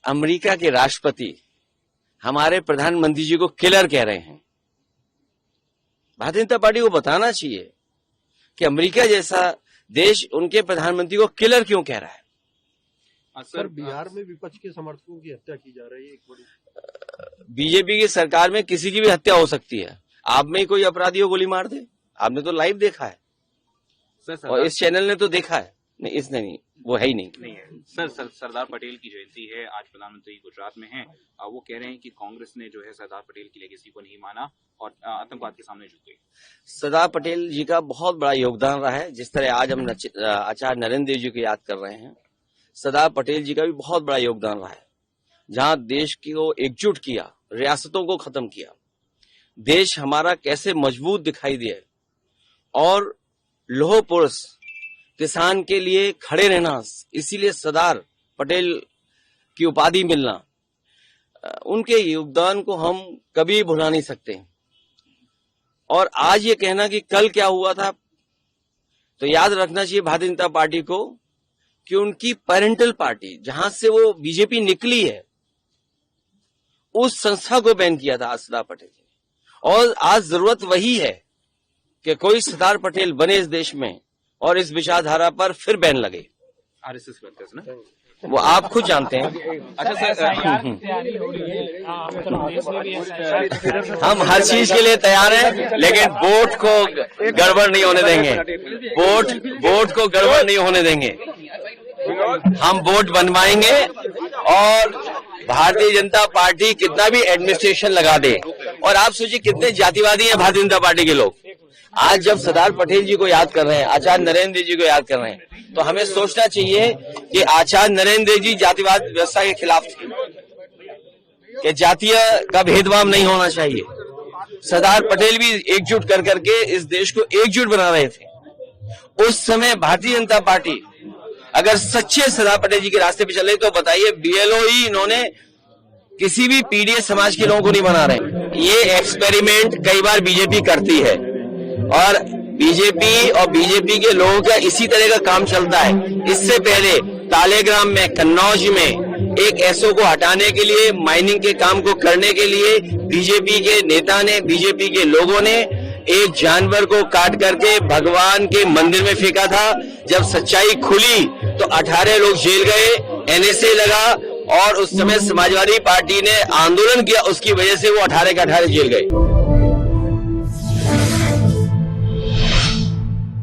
America के राष्ट्रपति हमारे प्रधानमंत्री जी को किलर कह रहे हैं। भारतीय जनता पार्टी को बताना चाहिए कि अमेरिका जैसा देश उनके प्रधानमंत्री को किलर क्यों कह रहा है। सर, बिहार में विपक्ष के समर्थकों की हत्या की जा रही है। एक बड़ी बीजेपी की सरकार में किसी की भी हत्या हो सकती है। आप में ही कोई अपराधी को गोली मार दे, आपने तो लाइव देखा है सर, और इस चैनल ने तो देखा है। नहीं, इसने नहीं, वो है ही नहीं है। सर, सरदार पटेल की जयंती है, आज प्रधानमंत्री गुजरात में हैं। वो कह रहे हैं कि कांग्रेस ने जो है सरदार पटेल की लेगेसी को नहीं माना और आतंकवाद के सामने झुक गई। सरदार पटेल जी का बहुत बड़ा योगदान रहा है। जिस तरह आज हम आचार्य नरेंद्र देव जी को याद कर रहे हैं, सरदार पटेल जी का भी बहुत बड़ा योगदान रहा है। जहां देश को एकजुट किया, रियासतों को खत्म किया, देश हमारा कैसे मजबूत दिखाई दिया और लौह पुरुष किसान के लिए खड़े रहना, इसीलिए सरदार पटेल की उपाधि मिलना, उनके योगदान को हम कभी भुला नहीं सकते। और आज ये कहना कि कल क्या हुआ था, तो याद रखना चाहिए भारतीय जनता पार्टी को कि उनकी पेरेंटल पार्टी जहां से वो बीजेपी निकली है, उस संस्था को बैन किया था सरदार पटेल जी। और आज जरूरत वही है कि कोई सरदार पटेल बने इस देश में और इस विचारधारा पर फिर बैन लगे। आरएसएस वर्कर्स ना, वो आप खुद जानते हैं। अच्छा सर, हम हर चीज के लिए तैयार हैं, लेकिन वोट को गड़बड़ नहीं होने देंगे। वोट को गड़बड़ नहीं होने देंगे। हम वोट बनवाएंगे और भारतीय जनता पार्टी कितना भी एडमिनिस्ट्रेशन लगा दे। और आप सोचिए कितने जातिवादी हैं भारतीय जनता पार्टी के लोग। आज जब सरदार पटेल जी को याद कर रहे हैं, आचार्य नरेंद्र जी को याद कर रहे हैं, तो हमें सोचना चाहिए कि आचार्य नरेंद्र जी जातिवाद व्यवस्था के खिलाफ थे, कि जातीय का भेदभाव नहीं होना चाहिए। सरदार पटेल भी एकजुट कर करके इस देश को एकजुट बना रहे थे। उस समय भारतीय जनता पार्टी अगर सच्चे सरदार पटेल जी के रास्ते पे चले तो बताइए, बीएलओ ही इन्होंने किसी भी पीडीएस समाज के लोगों को नहीं बना रहे। ये एक्सपेरिमेंट कई बार बीजेपी करती है और बीजेपी के लोगों का इसी तरह का काम चलता है। इससे पहले तालेग्राम में, कन्नौज में एक एसओ को हटाने के लिए, माइनिंग के काम को करने के लिए बीजेपी के नेता ने, बीजेपी के लोगों ने एक जानवर को काट करके भगवान के मंदिर में फेंका था। जब सच्चाई खुली तो 18 लोग जेल गए, एनएसए लगा और उस समय समाजवादी पार्टी ने आंदोलन किया, उसकी वजह से वो 18 के 18 जेल गए।